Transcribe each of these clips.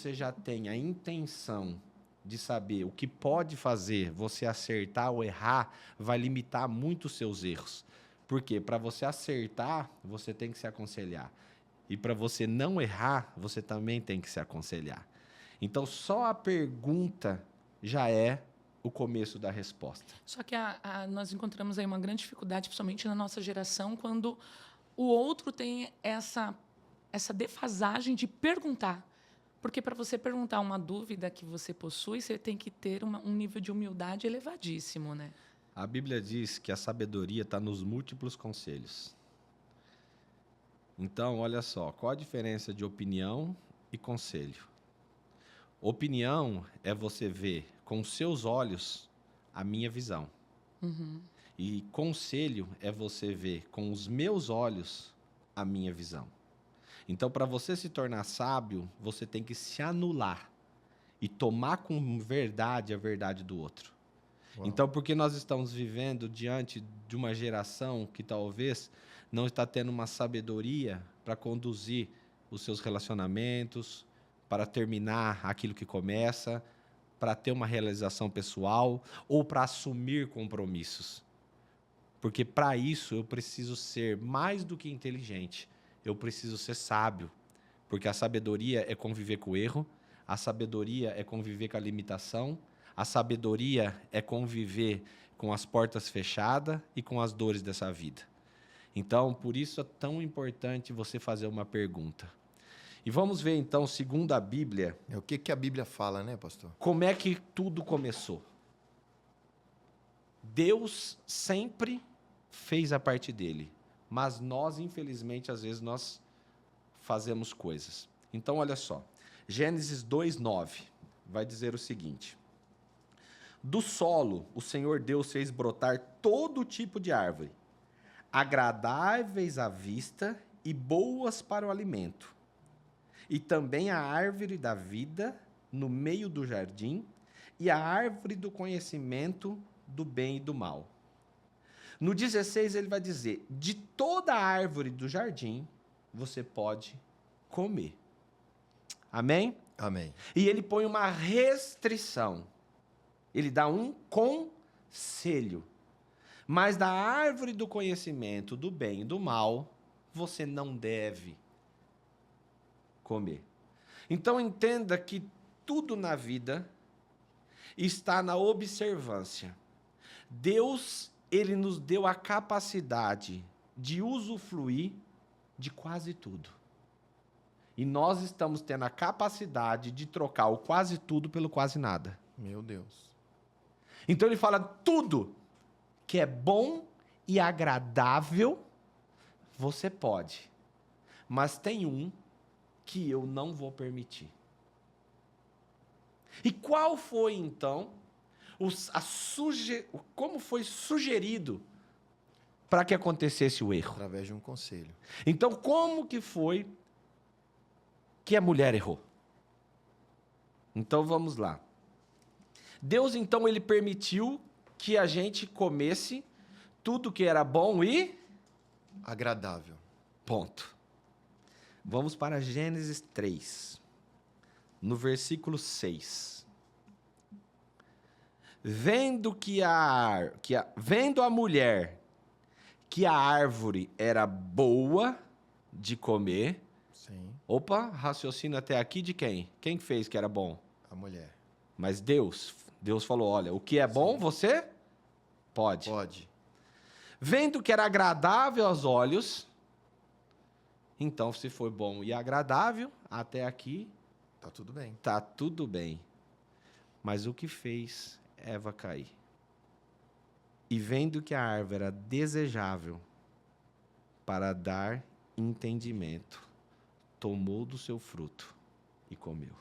você já tem a intenção de saber o que pode fazer você acertar ou errar, vai limitar muito os seus erros. Porque para você acertar, você tem que se aconselhar. E para você não errar, você também tem que se aconselhar. Então, só a pergunta já é o começo da resposta. Só que nós encontramos aí uma grande dificuldade, principalmente na nossa geração, quando o outro tem essa defasagem de perguntar. Porque para você perguntar uma dúvida que você possui, você tem que ter um nível de humildade elevadíssimo, né? A Bíblia diz que a sabedoria está nos múltiplos conselhos. Então, olha só, qual a diferença de opinião e conselho? Opinião é você ver com os seus olhos a minha visão. Uhum. E conselho é você ver com os meus olhos a minha visão. Então, para você se tornar sábio, você tem que se anular e tomar com verdade a verdade do outro. Uau. Então, porque nós estamos vivendo diante de uma geração que talvez não está tendo uma sabedoria para conduzir os seus relacionamentos, para terminar aquilo que começa, para ter uma realização pessoal ou para assumir compromissos. Porque para isso eu preciso ser mais do que inteligente, eu preciso ser sábio. Porque a sabedoria é conviver com o erro, a sabedoria é conviver com a limitação, a sabedoria é conviver com as portas fechadas e com as dores dessa vida. Então, por isso é tão importante você fazer uma pergunta. E vamos ver, então, segundo a Bíblia... O que a Bíblia fala, né, pastor? Como é que tudo começou? Deus sempre fez a parte dele, mas nós, infelizmente, às vezes, nós fazemos coisas. Então, olha só. Gênesis 2:9 vai dizer o seguinte: do solo, o Senhor Deus fez brotar todo tipo de árvore, agradáveis à vista e boas para o alimento. E também a árvore da vida no meio do jardim e a árvore do conhecimento do bem e do mal. No 16 ele vai dizer: de toda a árvore do jardim você pode comer. Amém? Amém. E ele põe uma restrição. Ele dá um conselho. Mas da árvore do conhecimento do bem e do mal, você não deve comer. Então entenda que tudo na vida está na observância. Deus, ele nos deu a capacidade de usufruir de quase tudo. E nós estamos tendo a capacidade de trocar o quase tudo pelo quase nada. Meu Deus. Então ele fala: tudo que é bom e agradável, você pode. Mas tem um que eu não vou permitir. E qual foi, então, como foi sugerido para que acontecesse o erro? Através de um conselho. Então, como que foi que a mulher errou? Então, vamos lá. Deus, então, ele permitiu que a gente comesse tudo que era bom e... agradável. Ponto. Vamos para Gênesis 3, no versículo 6. Vendo a mulher que a árvore era boa de comer... Sim. Opa, raciocínio até aqui de quem? Quem fez que era bom? A mulher. Mas Deus falou: olha, o que é bom, você pode. Pode. Vendo que era agradável aos olhos, então se foi bom e agradável, até aqui, Tá tudo bem. tá tudo bem. Mas o que fez Eva cair? E vendo que a árvore era desejável para dar entendimento, tomou do seu fruto e comeu.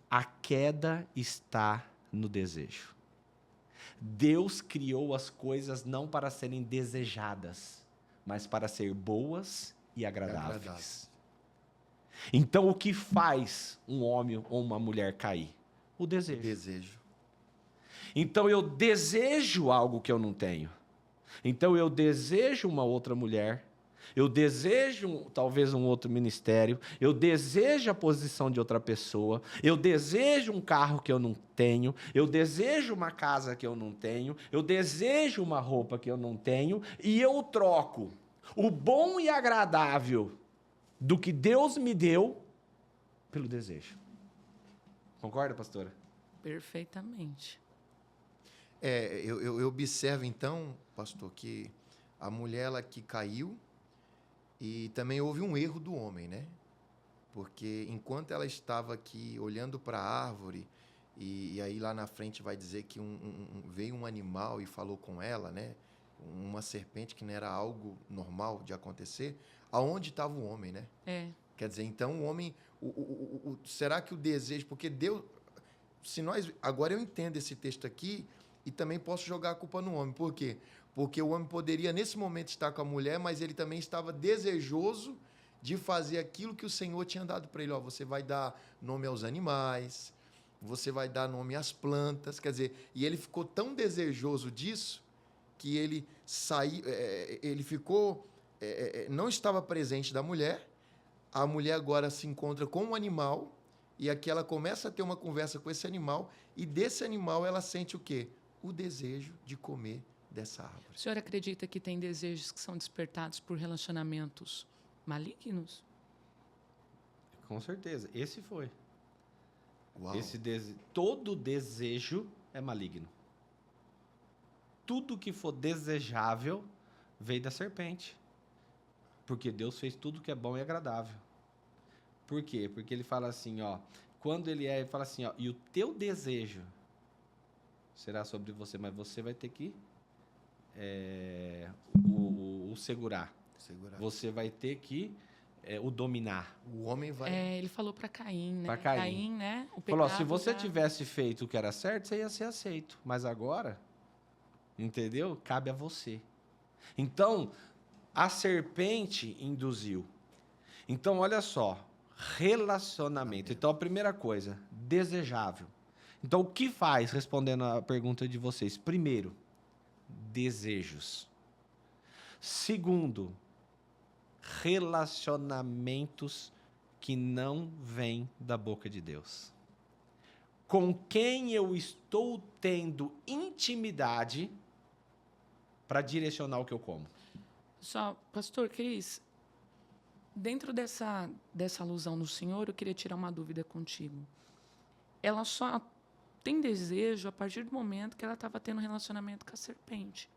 A queda está no desejo. Deus criou as coisas não para serem desejadas, mas para ser boas e agradáveis. Então, o que faz um homem ou uma mulher cair? O desejo. Desejo. Então, eu desejo algo que eu não tenho. Então, eu desejo uma outra mulher. Eu desejo talvez um outro ministério, eu desejo a posição de outra pessoa, eu desejo um carro que eu não tenho, eu desejo uma casa que eu não tenho, eu desejo uma roupa que eu não tenho, e eu troco o bom e agradável do que Deus me deu pelo desejo. Concorda, pastora? Perfeitamente. Eu observo então, pastor, que a mulher ela que caiu e também houve um erro do homem, né? Porque enquanto ela estava aqui olhando para a árvore e aí lá na frente vai dizer que veio um animal e falou com ela, né? Uma serpente que não era algo normal de acontecer, aonde estava o homem, né? Quer dizer, então o homem, será que o desejo, porque Deus, se nós, agora eu entendo esse texto aqui e também posso jogar a culpa no homem, por quê? Porque o homem poderia nesse momento estar com a mulher, mas ele também estava desejoso de fazer aquilo que o Senhor tinha dado para ele. Ó, você vai dar nome aos animais, você vai dar nome às plantas, quer dizer, e ele ficou tão desejoso disso que ele saiu, ele ficou, não estava presente da mulher. A mulher agora se encontra com um animal e aqui ela começa a ter uma conversa com esse animal e desse animal ela sente o quê? O desejo de comer dessa árvore. O senhor acredita que tem desejos que são despertados por relacionamentos malignos? Com certeza. Esse foi. Uau. Todo desejo é maligno. Tudo que for desejável veio da serpente. Porque Deus fez tudo que é bom e agradável. Por quê? Porque ele fala assim, ó, quando ele fala assim, ó, e o teu desejo será sobre você, mas você vai ter que o segurar. Você vai ter que o dominar. O homem vai... ele falou para Caim, né? Para Caim, né? O falou, pecado se você já... tivesse feito o que era certo, você ia ser aceito. Mas agora, entendeu? Cabe a você. Então, a serpente induziu. Então, olha só, relacionamento. Então, a primeira coisa, desejável. Então, o que faz, respondendo a pergunta de vocês? Primeiro, desejos. Segundo, relacionamentos que não vêm da boca de Deus. Com quem eu estou tendo intimidade para direcionar o que eu como. Só, pastor Cris, dentro dessa alusão no Senhor, eu queria tirar uma dúvida contigo. Ela só tem desejo a partir do momento que ela estava tendo um relacionamento com a serpente.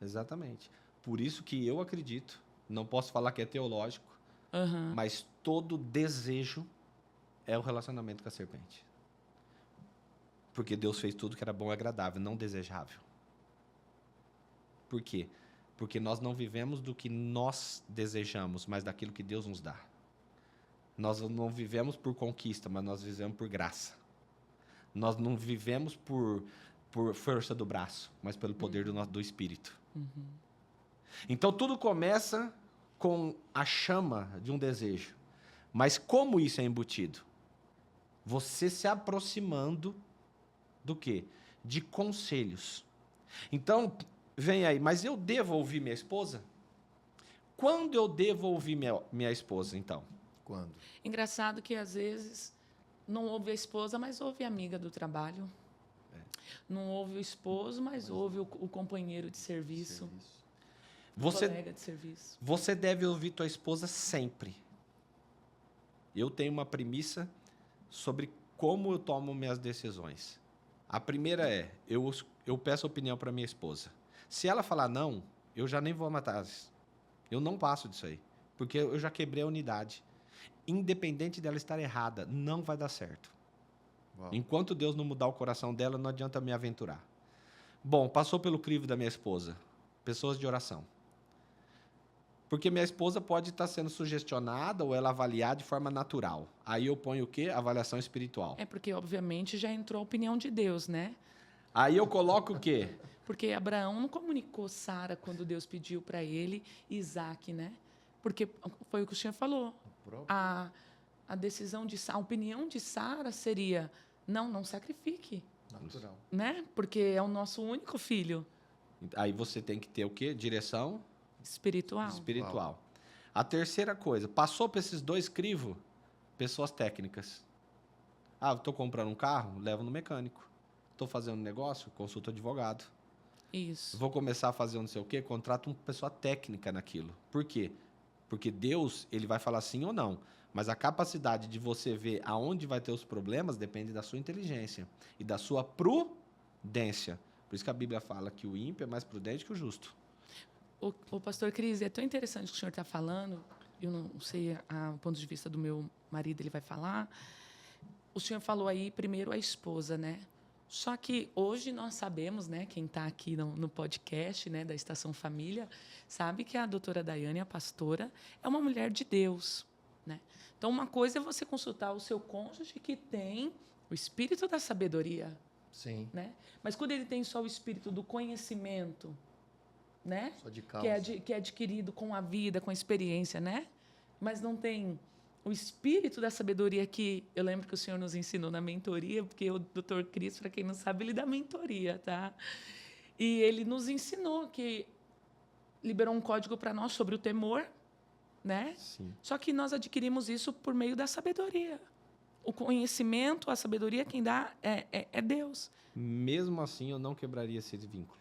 Exatamente. Por isso que eu acredito, não posso falar que é teológico, mas todo desejo é o relacionamento com a serpente. Porque Deus fez tudo que era bom e agradável, não desejável. Por quê? Porque nós não vivemos do que nós desejamos, mas daquilo que Deus nos dá. Nós não vivemos por conquista, mas nós vivemos por graça. Nós não vivemos por força do braço, mas pelo poder do Espírito. Então, tudo começa com a chama de um desejo. Mas como isso é embutido? Você se aproximando do quê? De conselhos. Então, vem aí, mas eu devo ouvir minha esposa? Quando eu devo ouvir minha esposa, então? Quando? Engraçado que, às vezes, não ouve a esposa, mas ouve a amiga do trabalho. Não ouve o esposo, mas ouve o companheiro de serviço. O colega de serviço. Você deve ouvir tua esposa sempre. Eu tenho uma premissa sobre como eu tomo minhas decisões. A primeira é, eu peço opinião para minha esposa. Se ela falar não, eu já nem vou matar. Eu não passo disso aí. Porque eu já quebrei a unidade. Independente dela estar errada, não vai dar certo. Uau. Enquanto Deus não mudar o coração dela, não adianta me aventurar. Bom, passou pelo crivo da minha esposa. Pessoas de oração. Porque minha esposa pode estar sendo sugestionada ou ela avaliar de forma natural. Aí eu ponho o quê? Avaliação espiritual. Porque, obviamente, já entrou a opinião de Deus, né? Aí eu coloco o quê? Porque Abraão não comunicou Sara quando Deus pediu para ele Isaac, né? Porque foi o que o senhor falou. A decisão a opinião de Sara seria, não sacrifique. Natural. Né? Porque é o nosso único filho. Aí você tem que ter o quê? Direção espiritual. espiritual. A terceira coisa, passou para esses dois crivos, pessoas técnicas. Ah, estou comprando um carro, levo no mecânico. Estou fazendo um negócio, consulta advogado. Isso. Vou começar a fazer um não sei o quê, contrato uma pessoa técnica naquilo. Por quê? Porque Deus, ele vai falar sim ou não. Mas a capacidade de você ver aonde vai ter os problemas depende da sua inteligência e da sua prudência. Por isso que a Bíblia fala que o ímpio é mais prudente que o justo. O pastor Cris, é tão interessante o que o senhor está falando. Eu não sei o ponto de vista do meu marido, ele vai falar. O senhor falou aí primeiro a esposa, né? Só que hoje nós sabemos, né, quem está aqui no podcast, né, da Estação Família, sabe que a doutora Daiane, a pastora, é uma mulher de Deus, né? Então, uma coisa é você consultar o seu cônjuge que tem o espírito da sabedoria, Sim. né? Mas quando ele tem só o espírito do conhecimento, né? Só de causa. Que é adquirido com a vida, com a experiência, né? Mas não tem o espírito da sabedoria que eu lembro que o senhor nos ensinou na mentoria, porque o Dr. Cris, para quem não sabe, ele dá mentoria, tá? E ele nos ensinou que liberou um código para nós sobre o temor, né? Sim. Só que nós adquirimos isso por meio da sabedoria. O conhecimento, a sabedoria, quem dá é Deus. Mesmo assim, eu não quebraria esse vínculo.